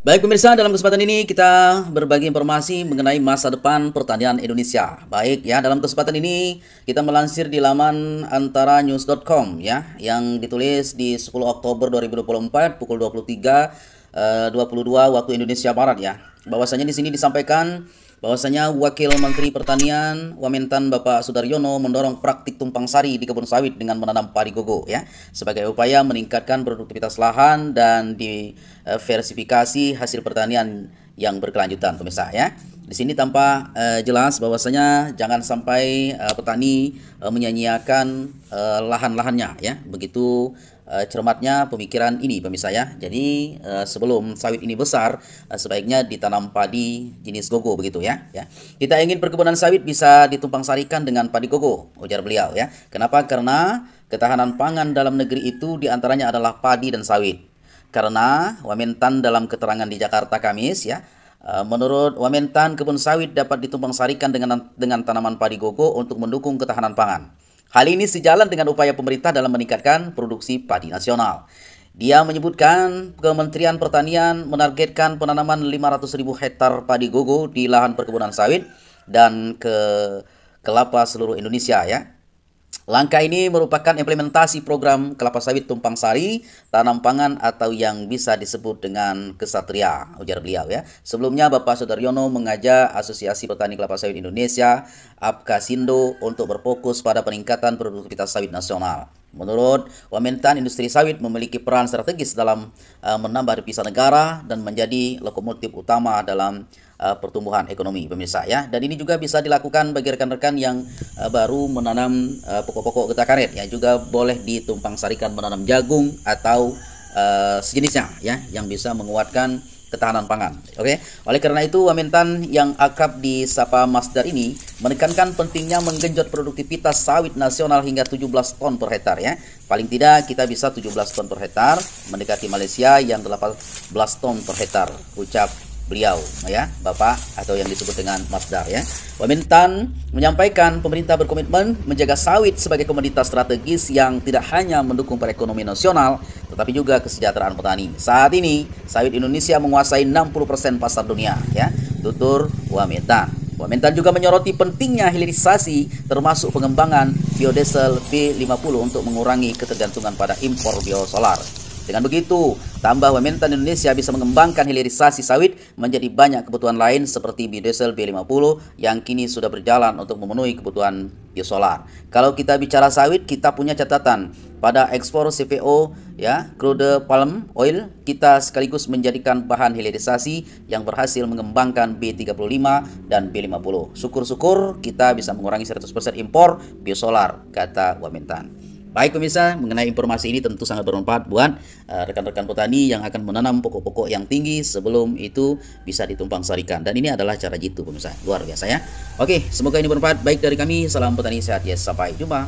Baik pemirsa, dalam kesempatan ini kita berbagi informasi mengenai masa depan pertanian Indonesia. Baik ya, dalam kesempatan ini kita melansir di laman antaranews.com ya, yang ditulis di 10 Oktober 2024 pukul 23.22 waktu Indonesia Barat ya. Bahwasanya di sini disampaikan bahwasanya Wakil Menteri Pertanian Wamentan Bapak Sudaryono mendorong praktik tumpang sari di kebun sawit dengan menanam padi gogo ya sebagai upaya meningkatkan produktivitas lahan dan diversifikasi hasil pertanian yang berkelanjutan pemirsa ya. Di sini tampak jelas bahwasanya jangan sampai petani menyanyiakan lahan-lahannya ya. Begitu cermatnya pemikiran ini pemirsa ya. Jadi sebelum sawit ini besar sebaiknya ditanam padi jenis gogo begitu ya. Kita ingin perkebunan sawit bisa ditumpang sarikan dengan padi gogo, ujar beliau ya. Kenapa? Karena ketahanan pangan dalam negeri itu diantaranya adalah padi dan sawit. Karena Wamentan dalam keterangan di Jakarta Kamis ya, menurut Wamentan kebun sawit dapat ditumpang sarikan dengan tanaman padi gogo untuk mendukung ketahanan pangan. Hal ini sejalan dengan upaya pemerintah dalam meningkatkan produksi padi nasional. Dia menyebutkan Kementerian Pertanian menargetkan penanaman 500.000 hektar padi gogo di lahan perkebunan sawit dan kelapa seluruh Indonesia ya. Langkah ini merupakan implementasi program kelapa sawit tumpang sari tanam pangan atau yang bisa disebut dengan kesatria, ujar beliau ya. Sebelumnya Bapak Sudaryono mengajak Asosiasi Petani Kelapa Sawit Indonesia (APKASindo) untuk berfokus pada peningkatan produktivitas sawit nasional. Menurut Wamentan, industri sawit memiliki peran strategis dalam menambah devisa negara dan menjadi lokomotif utama dalam pertumbuhan ekonomi pemirsa ya. Dan ini juga bisa dilakukan bagi rekan-rekan yang baru menanam pokok-pokok getah karet ya, juga boleh ditumpang sarikan menanam jagung atau sejenisnya ya, yang bisa menguatkan ketahanan pangan. Oke. Oleh karena itu Wamentan yang akrab disapa Masdar ini menekankan pentingnya menggenjot produktivitas sawit nasional hingga 17 ton per hektar ya. Paling tidak kita bisa 17 ton per hektar, mendekati Malaysia yang 18 ton per hektar, ucap beliau ya, Bapak atau yang disebut dengan Masdar ya. Wamentan menyampaikan pemerintah berkomitmen menjaga sawit sebagai komoditas strategis yang tidak hanya mendukung perekonomian nasional tetapi juga kesejahteraan petani. Saat ini sawit Indonesia menguasai 60% pasar dunia ya, tutur Wamentan. Wamentan juga menyoroti pentingnya hilirisasi termasuk pengembangan biodiesel B50 untuk mengurangi ketergantungan pada impor biosolar. Dengan begitu, tambah Wamentan Indonesia bisa mengembangkan hilirisasi sawit menjadi banyak kebutuhan lain seperti biodiesel B50 yang kini sudah berjalan untuk memenuhi kebutuhan biosolar. Kalau kita bicara sawit, kita punya catatan. Pada ekspor CPO ya, crude palm oil, kita sekaligus menjadikan bahan hilirisasi yang berhasil mengembangkan B35 dan B50. Syukur-syukur kita bisa mengurangi 100% impor biosolar, kata Wamentan. Baik pemirsa, mengenai informasi ini tentu sangat bermanfaat buat rekan-rekan petani yang akan menanam pokok-pokok yang tinggi sebelum itu bisa ditumpang sarikan. Dan ini adalah cara jitu pemirsa, luar biasa ya. Oke, semoga ini bermanfaat. Baik dari kami, salam petani sehat ya, sampai jumpa.